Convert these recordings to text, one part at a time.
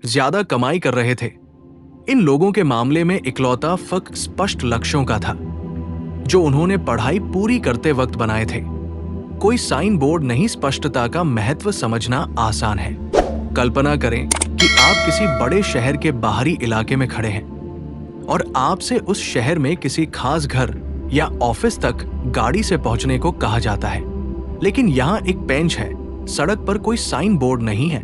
ज्यादा कमाई कर रहे थे। इन लोगों के मामले में इकलौता फर्क स्पष्ट लक्ष्यों का था, जो उन्होंने पढ़ाई पूरी करते वक्त बनाए थे। कोई साइन बोर्ड नहीं। स्पष्टता का महत्व समझना आसान है। कल्पना करें कि आप किसी बड़े शहर के बाहरी इलाके में खड़े हैं और आपसे उस शहर में किसी खास घर या ऑफिस तक गाड़ी से पहुंचने को कहा जाता है, लेकिन यहाँ एक पेंच है, सड़क पर कोई साइन बोर्ड नहीं है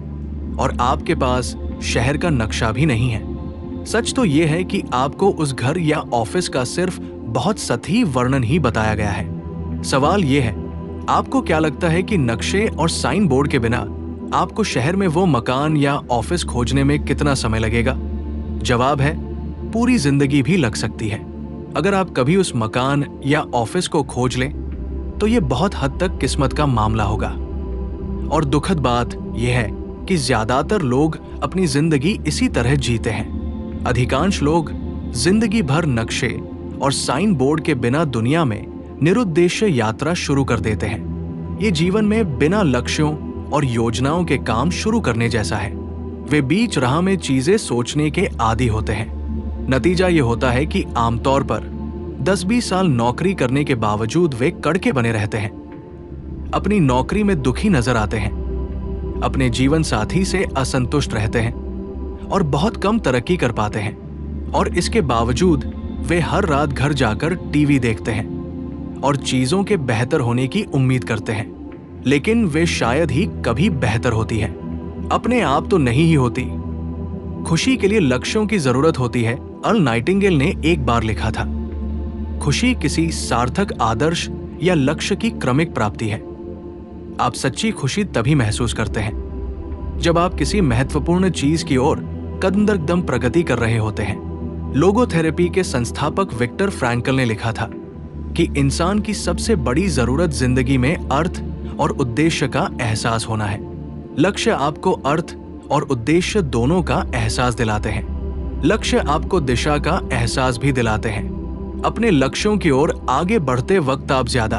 और आपके पास शहर का नक्शा भी नहीं है। सच तो यह है कि आपको उस घर या ऑफिस का सिर्फ बहुत सतही वर्णन ही बताया गया है। सवाल यह है, आपको क्या लगता है कि नक्शे और साइन बोर्ड के बिना आपको शहर में वो मकान या ऑफिस खोजने में कितना समय लगेगा? जवाब है, पूरी जिंदगी भी लग सकती है। अगर आप कभी उस मकान या ऑफिस को खोज लें तो ये बहुत हद तक किस्मत का मामला होगा। और दुखद बात यह है कि ज्यादातर लोग अपनी जिंदगी इसी तरह जीते हैं। अधिकांश लोग जिंदगी भर नक्शे और साइन बोर्ड के बिना दुनिया में निरुद्देश्य यात्रा शुरू कर देते हैं। ये जीवन में बिना लक्ष्यों और योजनाओं के काम शुरू करने जैसा है। वे बीच राह में चीजें सोचने के आदी होते हैं। नतीजा ये होता है कि आमतौर पर 10-20 साल नौकरी करने के बावजूद वे कड़के बने रहते हैं, अपनी नौकरी में दुखी नजर आते हैं, अपने जीवन साथी से असंतुष्ट रहते हैं और बहुत कम तरक्की कर पाते हैं। और इसके बावजूद वे हर रात घर जाकर टीवी देखते हैं और चीजों के बेहतर होने की उम्मीद करते हैं, लेकिन वे शायद ही कभी बेहतर होती है। अपने आप तो नहीं ही होती। खुशी के लिए लक्ष्यों की जरूरत होती है। अर्ल नाइटिंगेल ने एक बार लिखा था, खुशी किसी सार्थक आदर्श या लक्ष्य की क्रमिक प्राप्ति है। आप सच्ची खुशी तभी महसूस करते हैं जब आप किसी महत्वपूर्ण चीज की ओर कदम दर कदम प्रगति कर रहे होते हैं। लोगोथेरेपी के संस्थापक विक्टर फ्रैंकल ने लिखा था कि इंसान की सबसे बड़ी जरूरत जिंदगी में अर्थ और उद्देश्य का एहसास होना है। लक्ष्य आपको अर्थ और उद्देश्य दोनों का एहसास दिलाते हैं। लक्ष्य आपको दिशा का एहसास भी दिलाते हैं। अपने लक्ष्यों की ओर आगे बढ़ते वक्त आप ज्यादा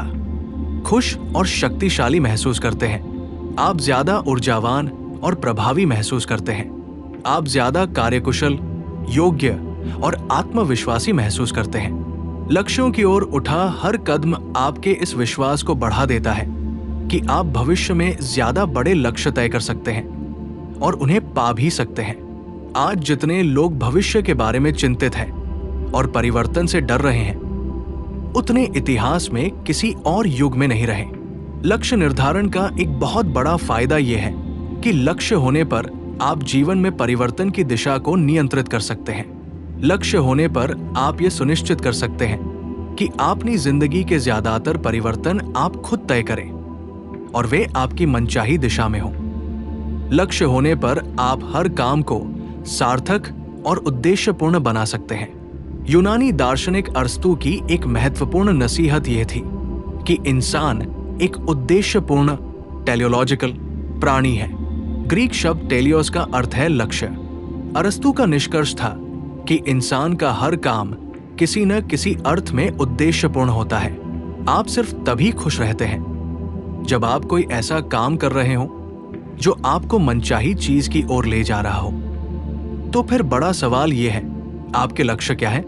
खुश और शक्तिशाली महसूस करते हैं। आप ज्यादा ऊर्जावान और प्रभावी महसूस करते हैं। आप ज्यादा कार्यकुशल, योग्य और आत्मविश्वासी महसूस करते हैं। लक्ष्यों की ओर उठा हर कदम आपके इस विश्वास को बढ़ा देता है कि आप भविष्य में ज्यादा बड़े लक्ष्य तय कर सकते हैं और उन्हें पा भी सकते हैं। आज जितने लोग भविष्य के बारे में चिंतित हैं और परिवर्तन से डर रहे हैं, उतने इतिहास में किसी और युग में नहीं रहे। लक्ष्य निर्धारण का एक बहुत बड़ा फायदा यह है कि लक्ष्य होने पर आप जीवन में परिवर्तन की दिशा को नियंत्रित कर सकते हैं। लक्ष्य होने पर आप ये सुनिश्चित कर सकते हैं कि अपनी जिंदगी के ज्यादातर परिवर्तन आप खुद तय करें और वे आपकी मनचाही दिशा में हों। लक्ष्य होने पर आप हर काम को सार्थक और उद्देश्यपूर्ण बना सकते हैं। यूनानी दार्शनिक अरस्तु की एक महत्वपूर्ण नसीहत यह थी कि इंसान एक उद्देश्यपूर्ण टेलियोलॉजिकल प्राणी है। ग्रीक शब्द टेलियोस का अर्थ है लक्ष्य। अरस्तु का निष्कर्ष था कि इंसान का हर काम किसी न किसी अर्थ में उद्देश्यपूर्ण होता है। आप सिर्फ तभी खुश रहते हैं जब आप कोई ऐसा काम कर रहे हो जो आपको मनचाही चीज की ओर ले जा रहा हो। तो फिर बड़ा सवाल यह है, आपके लक्ष्य क्या है?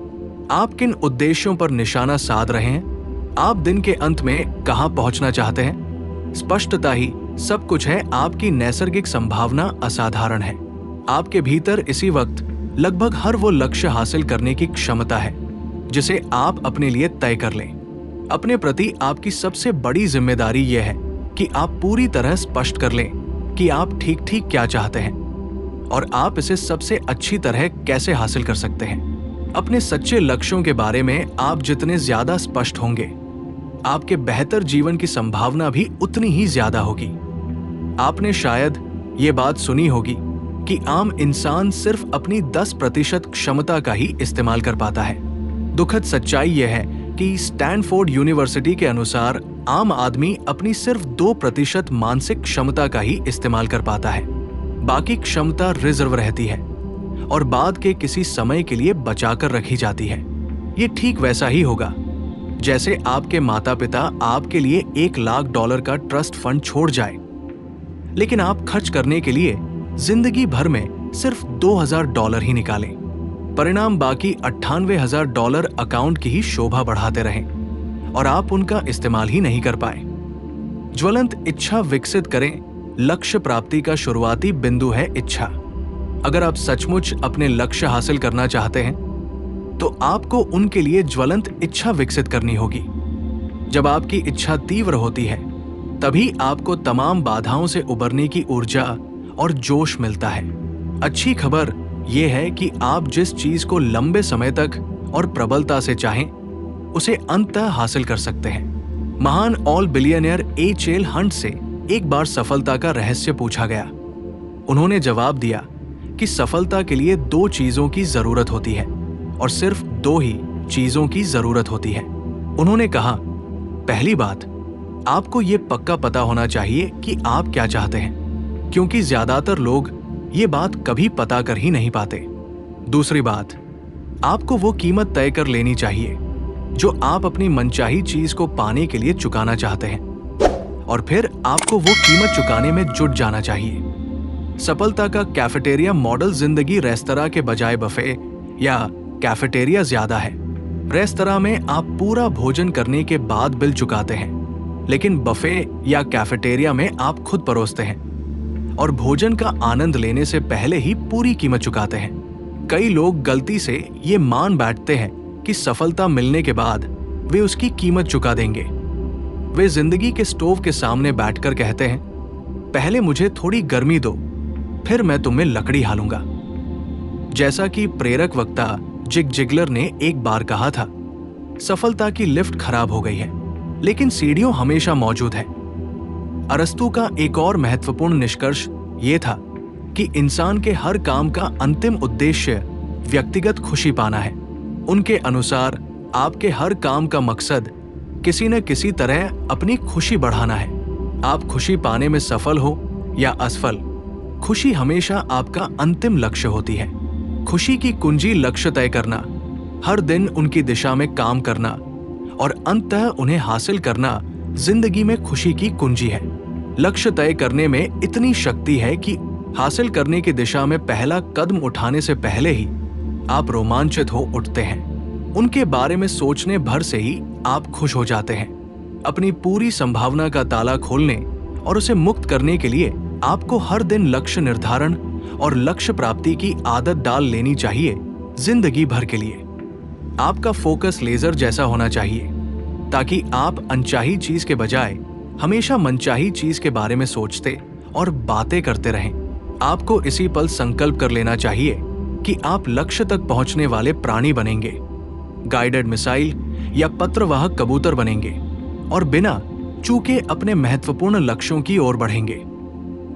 आप किन उद्देश्यों पर निशाना साध रहे हैं? आप दिन के अंत में कहां पहुंचना चाहते हैं? स्पष्टता ही सब कुछ है। आपकी नैसर्गिक संभावना असाधारण है। आपके भीतर इसी वक्त लगभग हर वो लक्ष्य हासिल करने की क्षमता है जिसे आप अपने लिए तय कर लें। अपने प्रति आपकी सबसे बड़ी जिम्मेदारी यह है कि आप पूरी तरह स्पष्ट कर लें कि आप ठीक ठीक क्या चाहते हैं और आप इसे सबसे अच्छी तरह कैसे हासिल कर सकते हैं। अपने सच्चे लक्ष्यों के बारे में आप जितने ज्यादा स्पष्ट होंगे, आपके बेहतर जीवन की संभावना भी उतनी ही ज्यादा होगी। आपने शायद ये बात सुनी होगी कि आम इंसान सिर्फ अपनी 10% क्षमता का ही इस्तेमाल कर पाता है। दुखद सच्चाई यह है कि स्टैनफोर्ड यूनिवर्सिटी के अनुसार आम आदमी अपनी सिर्फ 2% मानसिक क्षमता का ही इस्तेमाल कर पाता है। बाकी क्षमता रिजर्व रहती है और बाद के किसी समय के लिए बचाकर रखी जाती है। ये ठीक वैसा ही होगा जैसे आपके माता पिता आपके लिए $1 लाख का ट्रस्ट फंड छोड़ जाए, लेकिन आप खर्च करने के लिए जिंदगी भर में सिर्फ $2000 ही निकालें। परिणाम बाकी $98,000 अकाउंट की ही शोभा बढ़ाते रहें और आप उनका इस्तेमाल ही नहीं कर पाए। ज्वलंत इच्छा विकसित करें। लक्ष्य प्राप्ति का शुरुआती बिंदु है इच्छा। अगर आप सचमुच अपने लक्ष्य हासिल करना चाहते हैं तो आपको उनके लिए ज्वलंत इच्छा विकसित करनी होगी। जब आपकी इच्छा तीव्र होती है तभी आपको तमाम बाधाओं से उबरने की ऊर्जा और जोश मिलता है। अच्छी खबर यह है कि आप जिस चीज को लंबे समय तक और प्रबलता से चाहें उसे अंततः हासिल कर सकते हैं। महान ऑल बिलियनियर एच.एल. हंट से एक बार सफलता का रहस्य पूछा गया। उन्होंने जवाब दिया कि सफलता के लिए 2 चीजों की जरूरत होती है और सिर्फ 2 ही चीजों की जरूरत होती है। उन्होंने कहा, पहली बात, आपको ये पक्का पता होना चाहिए कि आप क्या चाहते हैं, क्योंकि ज्यादातर लोग ये बात कभी पता कर ही नहीं पाते। दूसरी बात, आपको वो कीमत तय कर लेनी चाहिए जो आप अपनी मनचाही चीज को पाने के लिए चुकाना चाहते हैं और फिर आपको वो कीमत चुकाने में जुट जाना चाहिए। सफलता का कैफेटेरिया मॉडल जिंदगी रेस्तरां के बजाय बफे या कैफेटेरिया ज्यादा है। रेस्तरां में आप पूरा भोजन करने के बाद बिल चुकाते हैं, लेकिन बफे या कैफेटेरिया में आप खुद परोसते हैं और भोजन का आनंद लेने से पहले ही पूरी कीमत चुकाते हैं। कई लोग गलती से ये मान बैठते हैं कि सफलता मिलने के बाद वे उसकी कीमत चुका देंगे। वे जिंदगी के स्टोव के सामने बैठकर कहते हैं, पहले मुझे थोड़ी गर्मी दो, फिर मैं तुम्हें लकड़ी हालूंगा। जैसा कि प्रेरक वक्ता जिग जिगलर ने एक बार कहा था, सफलता की लिफ्ट खराब हो गई है, लेकिन सीढ़ियों हमेशा मौजूद है। अरस्तु का एक और महत्वपूर्ण निष्कर्ष ये था कि इंसान के हर काम का अंतिम उद्देश्य व्यक्तिगत खुशी पाना है। उनके अनुसार आपके हर काम का मकसद किसी न किसी तरह अपनी खुशी बढ़ाना है। आप खुशी पाने में सफल हो या असफल, खुशी हमेशा आपका अंतिम लक्ष्य होती है। खुशी की कुंजी लक्ष्य तय करना, हर दिन उनकी दिशा में काम करना और अंततः उन्हें हासिल करना जिंदगी में खुशी की कुंजी है। लक्ष्य तय करने में इतनी शक्ति है कि हासिल करने की दिशा में पहला कदम उठाने से पहले ही आप रोमांचित हो उठते हैं। उनके बारे में सोचने भर से ही आप खुश हो जाते हैं। अपनी पूरी संभावना का ताला खोलने और उसे मुक्त करने के लिए आपको हर दिन लक्ष्य निर्धारण और लक्ष्य प्राप्ति की आदत डाल लेनी चाहिए जिंदगी भर के लिए। आपका फोकस लेजर जैसा होना चाहिए ताकि आप अनचाही चीज के बजाय हमेशा मनचाही चीज के बारे में सोचते और बातें करते रहें। आपको इसी पल संकल्प कर लेना चाहिए कि आप लक्ष्य तक पहुंचने वाले प्राणी बनेंगे, गाइडेड मिसाइल या पत्रवाहक कबूतर बनेंगे और बिना चूके अपने महत्वपूर्ण लक्ष्यों की ओर बढ़ेंगे।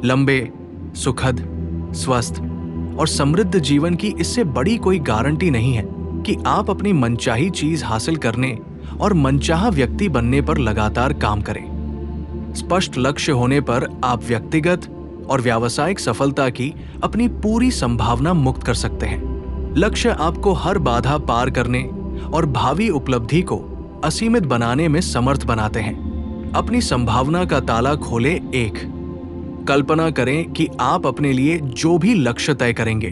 लंबे, सुखद, स्वस्थ और समृद्ध जीवन की इससे बड़ी कोई गारंटी नहीं है कि आप अपनी मनचाही चीज हासिल करने और मनचाहा व्यक्ति बनने पर लगातार काम करें। स्पष्ट लक्ष्य होने पर आप व्यक्तिगत और व्यावसायिक सफलता की अपनी पूरी संभावना मुक्त कर सकते हैं। लक्ष्य आपको हर बाधा पार करने और भावी उपलब्धि को असीमित बनाने में समर्थ बनाते हैं। अपनी संभावना का ताला खोले। 1, कल्पना करें कि आप अपने लिए जो भी लक्ष्य तय करेंगे,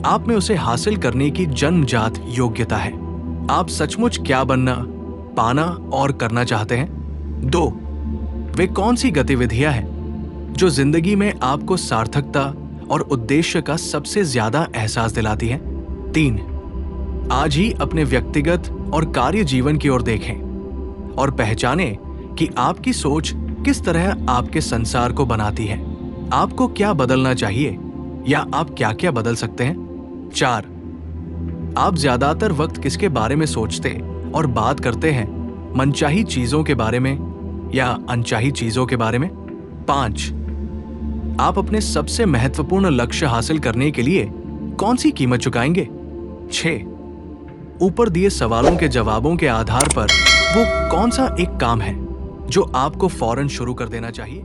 आप में उसे हासिल करने की जन्मजात योग्यता है। आप सचमुच क्या बनना, पाना और करना चाहते हैं। 2, वे कौन सी गतिविधियां हैं जो जिंदगी में आपको सार्थकता और उद्देश्य का सबसे ज्यादा एहसास दिलाती हैं। 3, आज ही अपने व्यक्तिगत और कार्य जीवन की ओर देखें और पहचानें कि आपकी सोच किस तरह आपके संसार को बनाती है। आपको क्या बदलना चाहिए या आप क्या क्या बदल सकते हैं। 4, आप ज्यादातर वक्त किसके बारे में सोचते और बात करते हैं, मनचाही चीजों के बारे में या अनचाही चीजों के बारे में। 5, आप अपने सबसे महत्वपूर्ण लक्ष्य हासिल करने के लिए कौन सी कीमत चुकाएंगे। 6, ऊपर दिए सवालों के जवाबों के आधार पर वो कौन सा एक काम है जो आपको फौरन शुरू कर देना चाहिए।